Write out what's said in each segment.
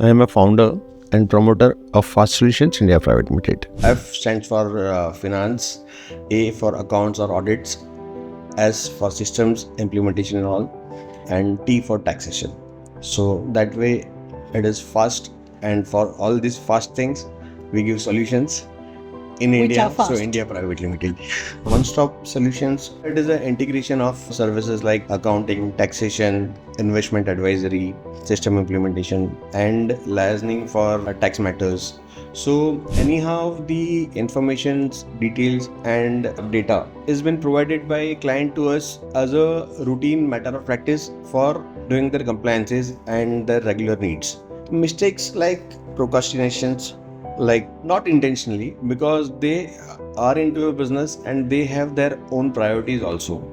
I am a founder and promoter of F.A.S.T Solutions India Private Limited. F stands for finance, A for accounts or audits, S for systems, implementation and all, and T for taxation. So that way it is fast, and for all these fast things, we give solutions in Which India, are fast. so India Private Limited. One-stop solutions. It is an integration of services like accounting, taxation, investment advisory, system implementation, and liaising for tax matters. So anyhow, the informations, details, and data is been provided by client to us as a routine matter of practice for doing their compliances and their regular needs. Mistakes like procrastinations, like not intentionally, because they are into a business and they have their own priorities also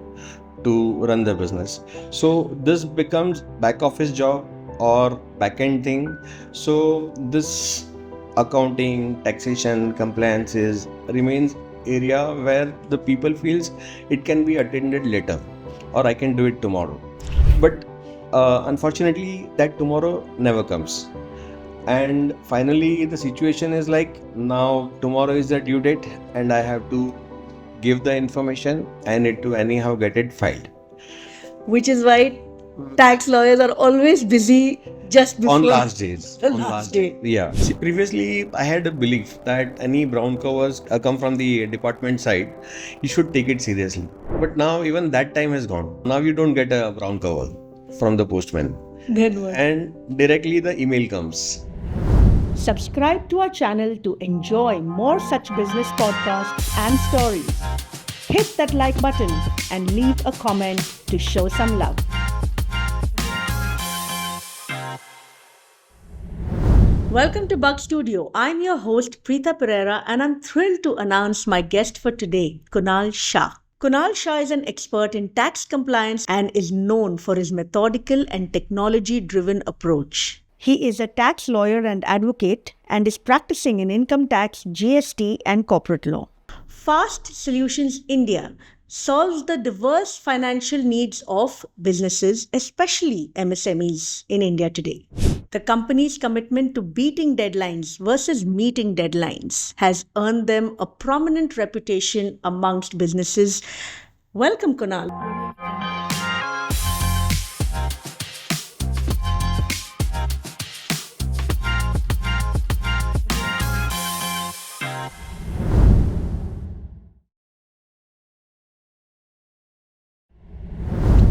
to run their business. So this becomes back office job or back end thing. So this accounting, taxation, compliances remains area where the people feels it can be attended later or I can do it tomorrow. But unfortunately that tomorrow never comes. And finally the situation is like, now tomorrow is the due date and I have to give the information. I need to anyhow get it filed Which is why tax lawyers are always busy just before on last days. the On last day. Yeah. See, previously I had a belief that any brown covers come from the department side, you should take it seriously. But now even that time has gone. Now you don't get a brown cover from the postman, Then what? and directly the email comes. Subscribe to our channel to enjoy more such business podcasts and stories. Hit that like button and leave a comment to show some love. Welcome to Bug Studio. I'm your host Preetha Pereira and I'm thrilled to announce my guest for today, Kunal Shah. Kunal Shah is an expert in tax compliance and is known for his methodical and technology-driven approach. He is a tax lawyer and advocate and is practicing in income tax, GST, and corporate law. F.A.S.T Solutions India solves the diverse financial needs of businesses, especially MSMEs in India today. The company's commitment to beating deadlines versus meeting deadlines has earned them a prominent reputation amongst businesses. Welcome, Kunal.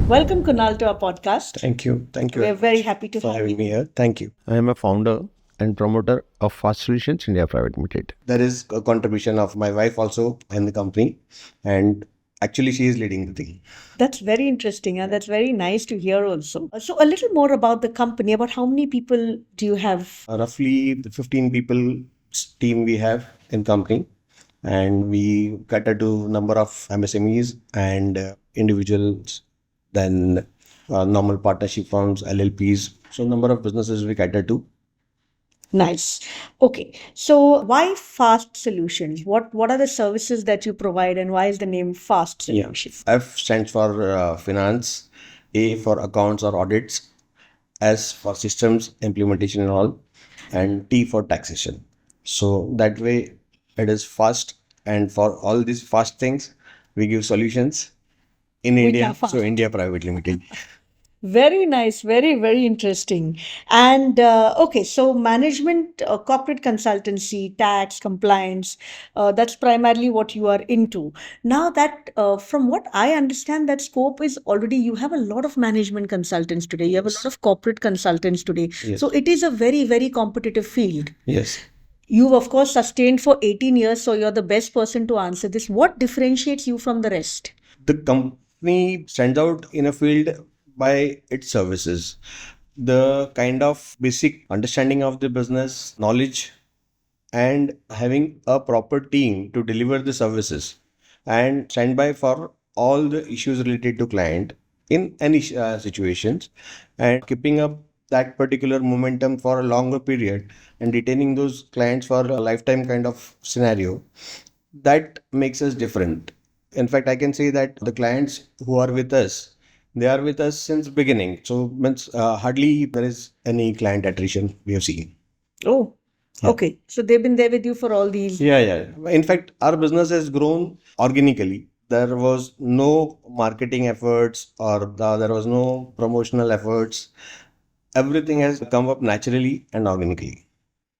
Welcome, Kunal, to our podcast. Thank you. We are very happy to for have having you. me here. Thank you. I am a founder and promoter of F.A.S.T Solutions India Private Limited. There is a contribution of my wife also in the company, and actually she is leading the thing. That's very interesting and that's very nice to hear also. So a little more about the company, about how many people do you have? Roughly the 15 people team we have in company, and we cater to number of MSMEs and individuals, then normal partnership firms, LLPs. So number of businesses we cater to. Nice. Okay. So why F.A.S.T Solutions? What are the services that you provide and why is the name F.A.S.T Solutions? F stands for finance, A for accounts or audits, S for systems, implementation and all, and T for taxation. So that way it is fast, and for all these fast things, we give solutions in Which India, are fast. so India Private Limited. Very nice, very, very interesting. And okay, so management, corporate consultancy, tax, compliance, that's primarily what you are into. Now that, from what I understand, that scope is already, you have a lot of management consultants today, you have a lot of corporate consultants today. Yes. So it is a very, very competitive field. Yes. You've, of course, sustained for 18 years, so you're the best person to answer this. What differentiates you from the rest? The company stands out in a field by its services. The kind of basic understanding of the business, knowledge, and having a proper team to deliver the services and stand by for all the issues related to client in any situations, and keeping up that particular momentum for a longer period and retaining those clients for a lifetime kind of scenario, that makes us different. In fact, I can say that the clients who are with us, They are with us since beginning. So means hardly there is any client attrition we have seen. Oh, Yeah. okay. So they've been there with you for all these. Yeah. In fact, our business has grown organically. There was no marketing efforts or there was no promotional efforts. Everything has come up naturally and organically.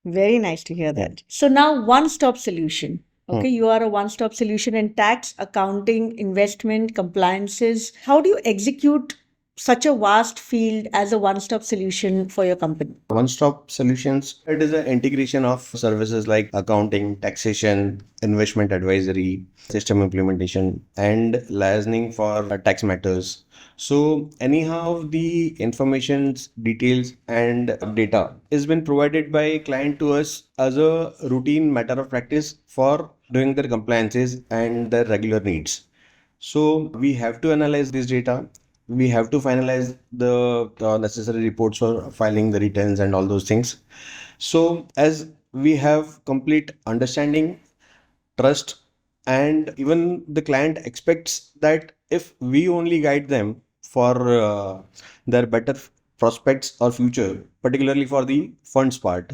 Very nice to hear Yeah. that. So now one-stop solution. Hmm. Okay, you are a one-stop solution in tax, accounting, investment, compliances. How do you execute such a vast field as a one-stop solution for your company? One-stop solutions, it is an integration of services like accounting, taxation, investment advisory, system implementation, and liaising for tax matters. So anyhow, the informations, details, and data is been provided by client to us as a routine matter of practice for doing their compliances and their regular needs. So we have to analyze this data. We have to finalize the necessary reports for filing the returns and all those things. So as we have complete understanding, trust, and even the client expects that if we only guide them for their better prospects or future, particularly for the funds part,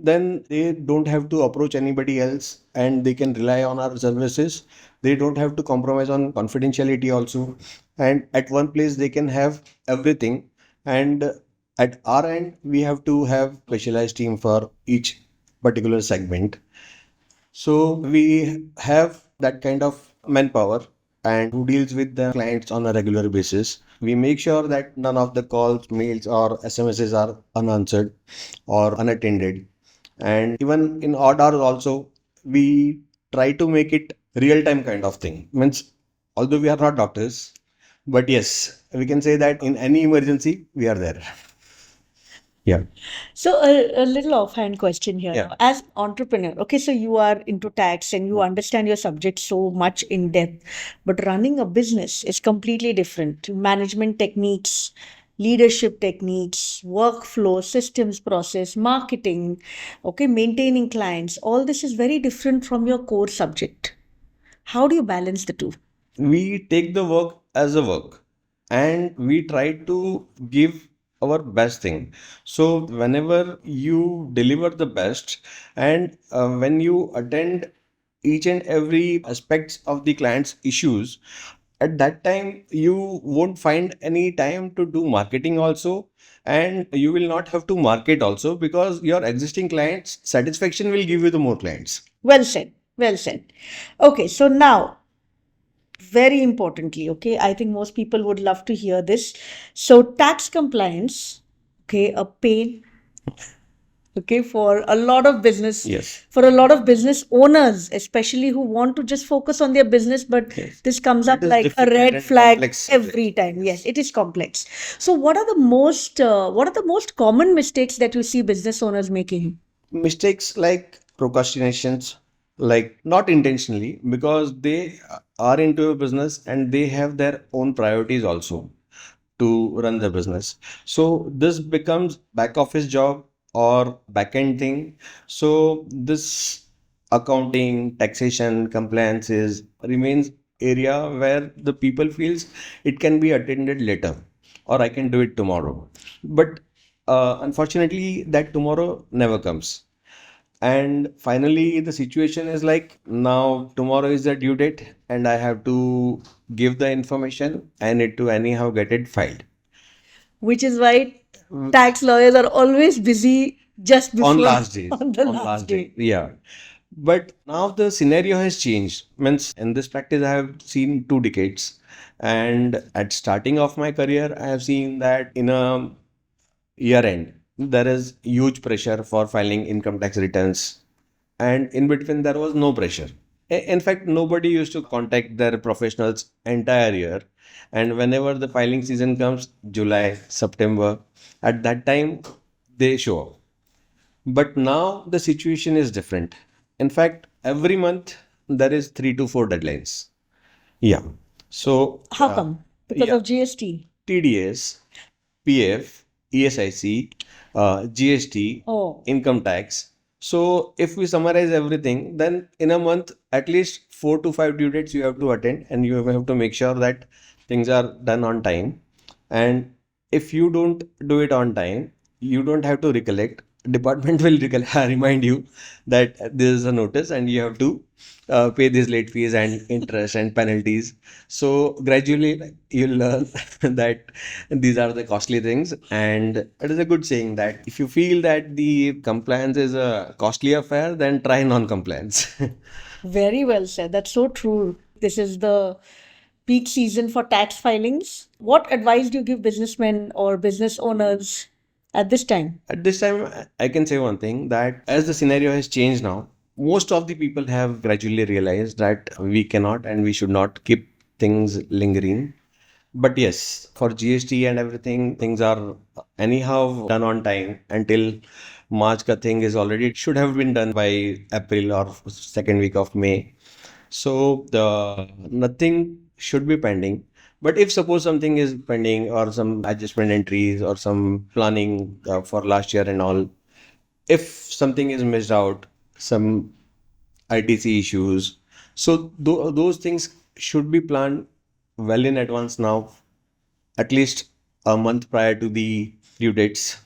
then they don't have to approach anybody else and they can rely on our services. They don't have to compromise on confidentiality also, and at one place they can have everything. And at our end we have to have specialized team for each particular segment. So we have that kind of manpower and who deals with the clients on a regular basis. We make sure that none of the calls, mails, or SMSs are unanswered or unattended. And even in odd hours also, we try to make it real time kind of thing. Means although we are not doctors, but yes, we can say that in any emergency, we are there. Yeah. So a little offhand question here. Yeah. Now, as entrepreneur, okay, so you are into tax and you understand your subject so much in depth, but running a business is completely different. Management techniques, leadership techniques, workflow, systems process, marketing, okay, maintaining clients, all this is very different from your core subject. How do you balance the two? We take the work as a work and we try to give our best thing. So whenever you deliver the best and when you attend each and every aspects of the client's issues, at that time you won't find any time to do marketing also, and you will not have to market also because your existing clients satisfaction will give you the more clients. Well said. Well said. Okay, so now very importantly, okay, I think most people would love to hear this. So, tax compliance, okay, a pain, okay, for a lot of business, Yes. for a lot of business owners, especially who want to just focus on their business, but Yes. this comes up It is like a difficult red and flag complex subject. every time. Yes, it is complex. So, what are the most common mistakes that you see business owners making? Mistakes like procrastinations, like not intentionally because they are into a business and they have their own priorities also to run the business. So this becomes back office job or back end thing. So this accounting, taxation, compliances remains area where the people feels it can be attended later or I can do it tomorrow. But unfortunately, that tomorrow never comes. And finally, the situation is like now tomorrow is the due date, and I have to give the information. I need to anyhow get it filed Which is why tax lawyers are always busy just before on last days. on the On last last day. day, yeah. But now the scenario has changed. Means in this practice, I have seen 2 decades, and at starting of my career, I have seen that in a year end there is huge pressure for filing income tax returns, and in between there was no pressure. In fact, nobody used to contact their professionals entire year, and whenever the filing season comes, July, September, at that time they show up. But now the situation is different. In fact, every month there is 3 to 4 deadlines. Yeah. So How come? Because yeah, of GST. TDS, PF, ESIC, GST, Oh, income tax. So if we summarize everything, then in a month, at least 4 to 5 due dates you have to attend, and you have to make sure that things are done on time. And if you don't do it on time, you don't have to recollect. Department will remind you that this is a notice and you have to pay these late fees and interest and penalties. So gradually you'll learn that these are the costly things. And it is a good saying that if you feel that the compliance is a costly affair, then try non-compliance. Very well said. That's so true. This is the peak season for tax filings. What advice do you give businessmen or business owners at this time? At this time, I can say one thing that as the scenario has changed now, most of the people have gradually realized that we cannot and we should not keep things lingering. But yes, for GST and everything, things are anyhow done on time until March. Ka thing is already, it should have been done by April or second week of May. So the nothing should be pending. But if suppose something is pending or some adjustment entries or some planning for last year and all, if something is missed out, some ITC issues, so those things should be planned well in advance now, at least a month prior to the due dates,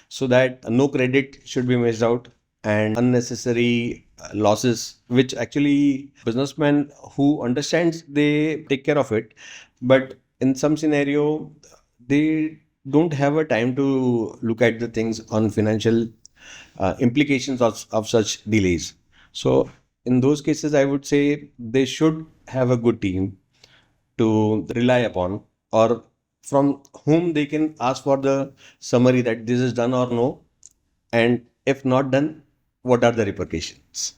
so that no credit should be missed out and unnecessary losses, which actually businessmen who understands, they take care of it. But in some scenario, they don't have a time to look at the things on financial implications of such delays. So in those cases, I would say they should have a good team to rely upon, or from whom they can ask for the summary that this is done or no, and if not done, what are the repercussions.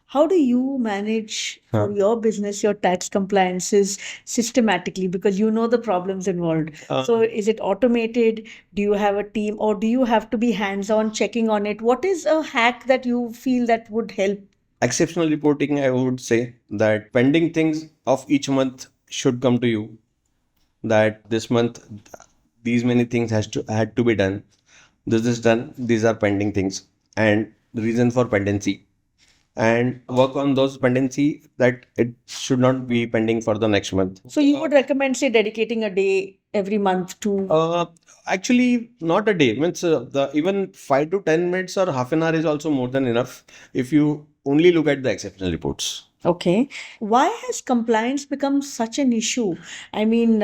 How do you manage for your business your tax compliances systematically? Because you know the problems involved. So, is it automated? Do you have a team, or do you have to be hands on checking on it? What is a hack that you feel that would help? Exceptional reporting, I would say that pending things of each month should come to you, that this month these many things has to had to be done, this is done, these are pending things, and the reason for pendency, and work on those pendency that it should not be pending for the next month. So, you would recommend, say, dedicating a day every month to. Actually, not a day. Means the even 5 to 10 minutes or half an hour is also more than enough if you only look at the exceptional reports. Okay. Why has compliance become such an issue? I mean,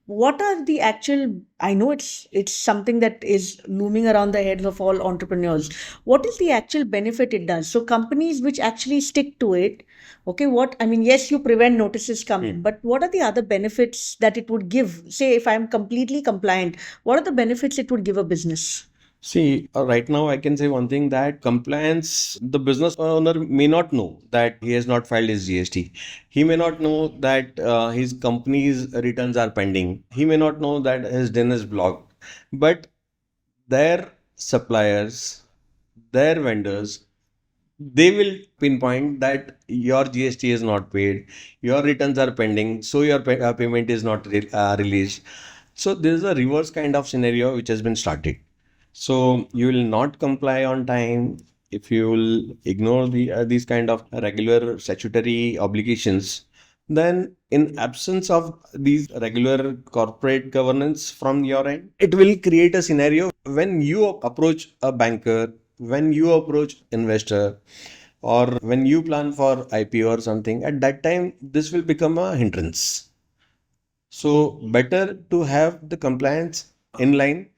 what are the actual, I know it's something that is looming around the heads of all entrepreneurs. What is the actual benefit it does? So companies which actually stick to it, okay, what I mean, yes, you prevent notices coming, but what are the other benefits that it would give? Say if I'm completely compliant, what are the benefits it would give a business? See, right now I can say one thing, that compliance, the business owner may not know that he has not filed his GST. He may not know that his company's returns are pending. He may not know that his DIN is blocked. But their suppliers, their vendors, they will pinpoint that your GST is not paid, your returns are pending, so your payment is not released. So there is a reverse kind of scenario which has been started. So you will not comply on time if you will ignore these kind of regular statutory obligations. Then, in absence of these regular corporate governance from your end, it will create a scenario when you approach a banker, when you approach investor, or when you plan for IPO or something. At that time, this will become a hindrance. So better to have the compliance in line,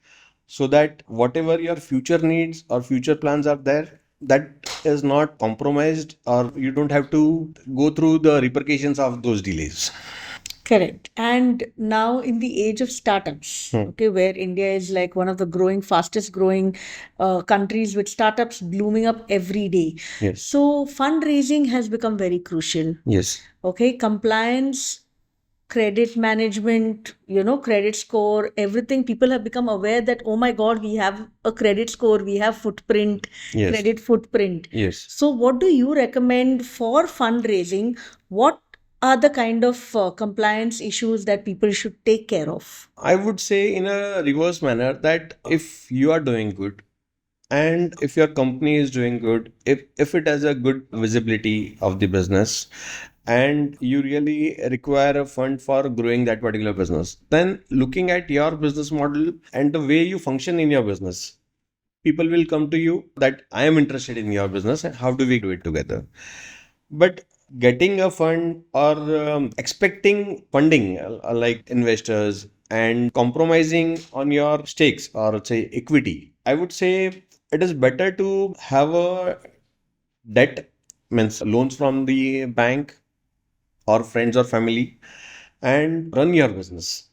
so that whatever your future needs or future plans are there, that is not compromised, or you don't have to go through the repercussions of those delays. Correct. And now in the age of startups, okay, where India is like one of the fastest growing countries with startups blooming up every day. Yes. So fundraising has become very crucial. Yes. Okay, compliance, credit management, credit score, everything. People have become aware that, oh my God, we have a credit score, we have footprint, Yes. credit footprint. Yes. So what do you recommend for fundraising? What are the kind of compliance issues that people should take care of? I would say in a reverse manner that if you are doing good and if your company is doing good, if it has a good visibility of the business, and you really require a fund for growing that particular business, then looking at your business model and the way you function in your business, people will come to you that I am interested in your business and how do we do it together. But getting a fund or expecting funding like investors and compromising on your stakes or say equity, I would say it is better to have a debt, means loans from the bank or friends or family, and run your business.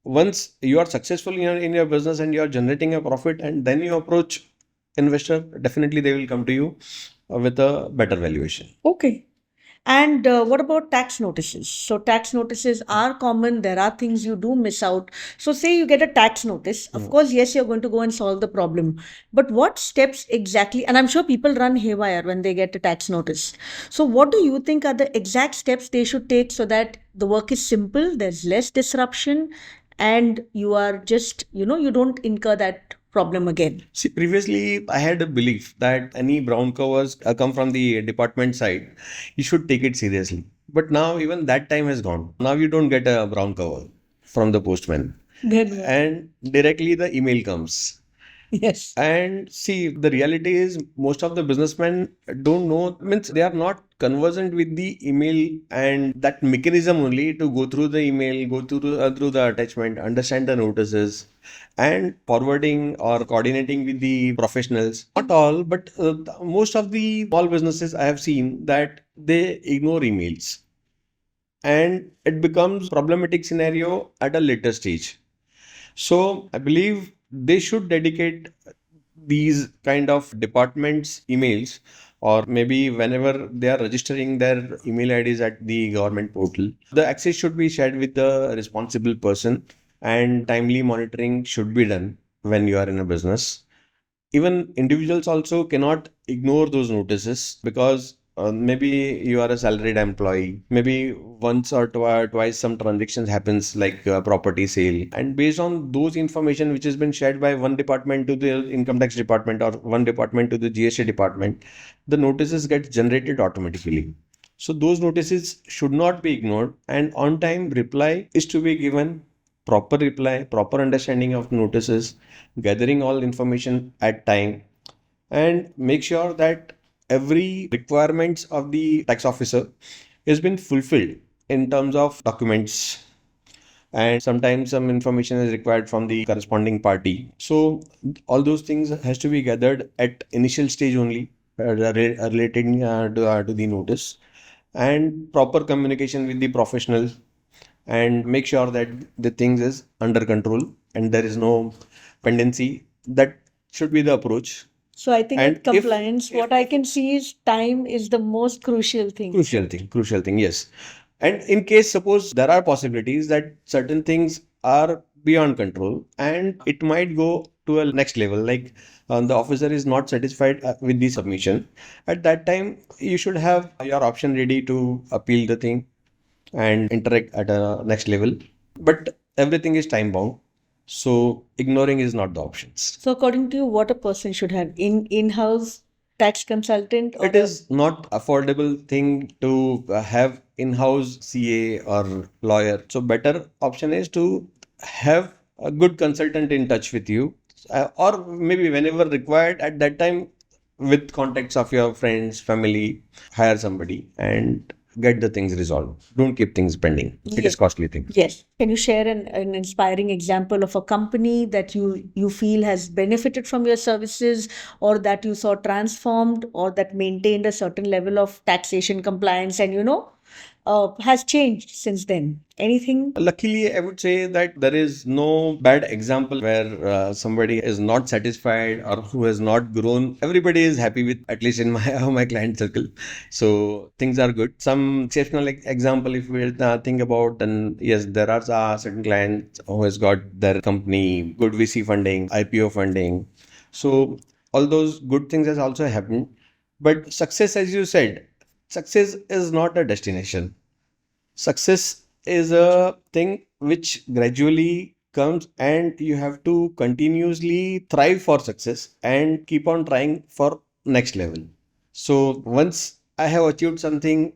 Once you are successful in your business and you are generating a profit, and then you approach investor, definitely they will come to you with a better valuation. Okay. And what about tax notices? So, tax notices are common. There are things you do miss out. So, say you get a tax notice. Of course, yes, you're going to go and solve the problem. But what steps exactly? And I'm sure people run haywire when they get a tax notice. So, what do you think are the exact steps they should take so that the work is simple, there's less disruption, and you are just, you don't incur that problem again? See, previously I had a belief that any brown covers come from the department side, you should take it seriously. But now even that time has gone. Now you don't get a brown cover from the postman, Then, and directly the email comes. yes. And see, the reality is most of the businessmen don't know, means they are not conversant with the email and that mechanism only to go through the email, go through the attachment, understand the notices, and forwarding or coordinating with the professionals. Not all, but most of the small businesses I have seen that they ignore emails, and it becomes problematic scenario at a later stage. So I believe they should dedicate these kind of departments emails, or maybe whenever they are registering their email IDs at the government portal, the access should be shared with the responsible person, and timely monitoring should be done when you are in a business. Even individuals also cannot ignore those notices, because maybe you are a salaried employee, maybe once or twice some transactions happens like property sale, and based on those information which has been shared by one department to the income tax department or one department to the GST department, the notices get generated automatically. So those notices should not be ignored, and on time reply is to be given. Proper reply, proper understanding of notices, gathering all information at time, and make sure that every requirements of the tax officer has been fulfilled in terms of documents, and sometimes some information is required from the corresponding party. So all those things has to be gathered at initial stage only, relating to the notice, and proper communication with the professional, and make sure that the things is under control and there is no pendency. That should be the approach. So I think And with compliance, what I can see is time is the most crucial thing. crucial thing, yes. And in case suppose there are possibilities that certain things are beyond control and it might go to a next level, like the officer is not satisfied with the submission, at that time you should have your option ready to appeal the thing and interact at a next level. But everything is time bound, so ignoring is not the options. So according to you, what a person should have in-house tax consultant, or It is not affordable thing to have in-house CA or lawyer. So better option is to have a good consultant in touch with you, or maybe whenever required at that time, with contacts of your friends, family, hire somebody and get the things resolved. Don't keep things pending. It is Yes. costly thing. Yes. Can you share an inspiring example of a company that you feel has benefited from your services, or that you saw transformed, or that maintained a certain level of taxation compliance and has changed since then? Anything? Luckily, I would say that there is no bad example where somebody is not satisfied or who has not grown. Everybody is happy with, at least in my my client circle. So things are good. Some exceptional example, if we think about, then yes, there are certain clients who has got their company good VC funding, IPO funding. So all those good things has also happened. But success, as you said, success is not a destination. Success is a thing which gradually comes, and you have to continuously thrive for success and keep on trying for next level. So once I have achieved something,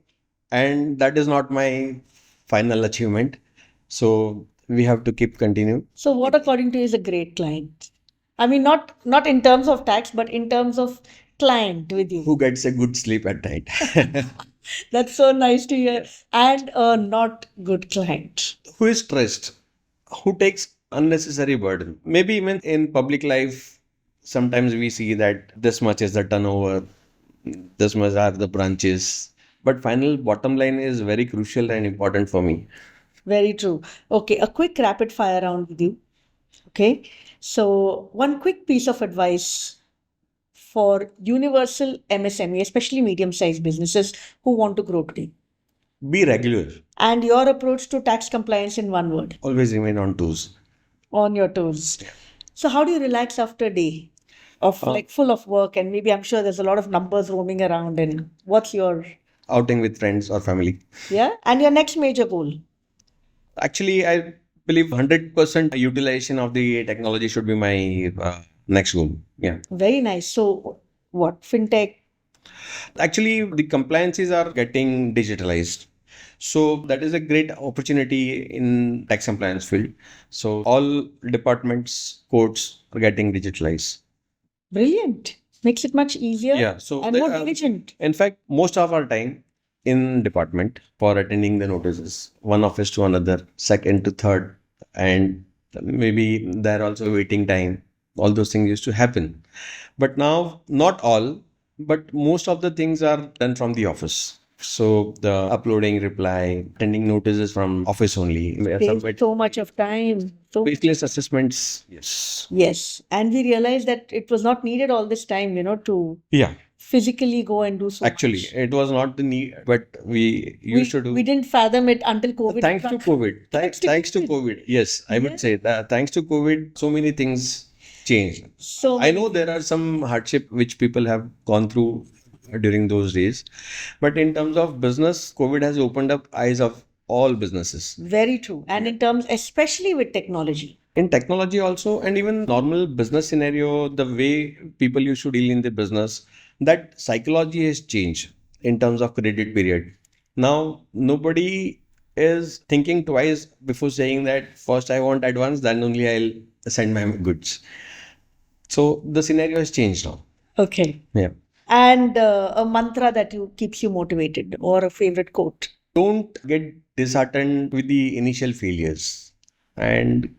and that is not my final achievement. So we have to keep continue. So what according to you is a great client? I mean, not in terms of tax, but in terms of client with you. Who gets a good sleep at night? That's so nice to hear. And a not good client. Who is stressed? Who takes unnecessary burden? Maybe even in public life, sometimes we see that this much is the turnover, this much are the branches. But final bottom line is very crucial and important for me. Very true. Okay, a quick rapid fire round with you. Okay, so one quick piece of advice for universal MSME, especially medium-sized businesses who want to grow today. Be regular. And your approach to tax compliance in one word. Always remain on toes. On your toes. So how do you relax after a day of like full of work, and maybe I'm sure there's a lot of numbers roaming around, and what's your Outing with friends or family. yeah, and your next major goal? Actually, I believe 100% utilization of the technology should be my next goal. Yeah. Very nice. So what? Fintech? Actually, the compliances are getting digitalized. So that is a great opportunity in tax compliance field. So all departments, courts are getting digitalized. Brilliant. Makes it much easier Yeah. So and more diligent. in fact, most of our time in department for attending the notices, one office to another, second to third, and maybe there also waiting time. All those things used to happen. But now, not all, but most of the things are done from the office. So the uploading reply, attending notices from office only. Saves Submit so much of time. So faceless assessments. Yes. yes, and we realized that it was not needed all this time, to Yeah. physically go and do so Actually, much. it was not the need, but we used to do. We didn't fathom it until COVID. Thanks to COVID. Thanks to COVID. COVID. Yes, I would say that thanks to COVID, so many things changed. So I know there are some hardship which people have gone through during those days, but in terms of business, COVID has opened up eyes of all businesses. very true. And in terms, especially with technology. In technology also, and even normal business scenario, the way people used to deal in the business, that psychology has changed in terms of credit period. Now, nobody is thinking twice before saying that first I want advance, then only I'll send my goods. So the scenario has changed now. Okay. Yeah. And a mantra that keeps you motivated, or a favorite quote. Don't get disheartened with the initial failures and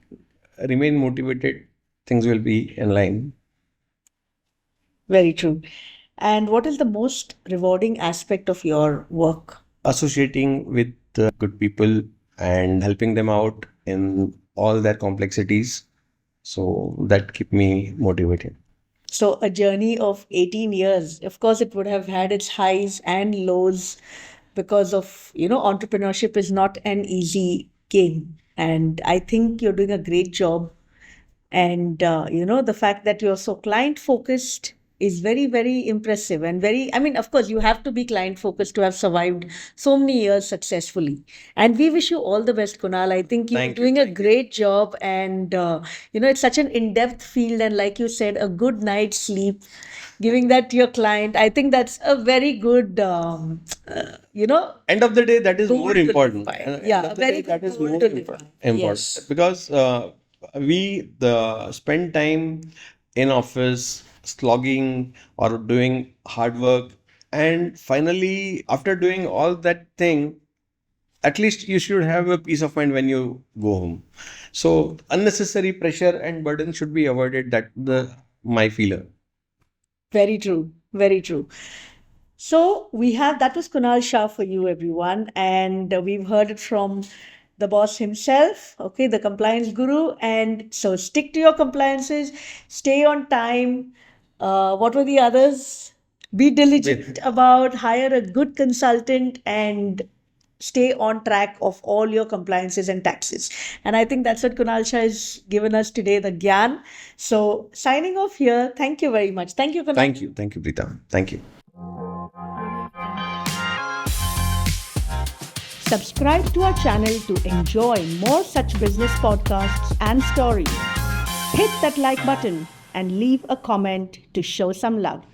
remain motivated. Things will be in line. Very true. And what is the most rewarding aspect of your work? Associating with good people and helping them out in all their complexities. So that keep me motivated. So a journey of 18 years. Of course, it would have had its highs and lows because of, entrepreneurship is not an easy game. And I think you're doing a great job. And, the fact that you're so client focused is very, very impressive and of course, you have to be client focused to have survived so many years successfully. And we wish you all the best, Kunal. I think you're Thank you. doing a great job, and, it's such an in-depth field. And like you said, a good night's sleep, giving that to your client. I think that's a very good, End of the day, that is goal more to live important. by. End Yeah, of the very day, that good is goal more to live important. by. Yes. Because we spend time in office slogging or doing hard work, and finally after doing all that thing, at least you should have a peace of mind when you go home. So unnecessary pressure and burden should be avoided. That the my feeler. Very true. Very true. So that was Kunal Shah for you, everyone. And we've heard it from the boss himself, okay, the compliance guru. And so stick to your compliances, stay on time. What were the others? Be diligent about, hire a good consultant, and stay on track of all your compliances and taxes. And I think that's what Kunal Shah has given us today, the Gyan. So signing off here. Thank you very much. Thank you, Kunal. Thank you, Preeta. Thank you. Subscribe to our channel to enjoy more such business podcasts and stories. Hit that like button and leave a comment to show some love.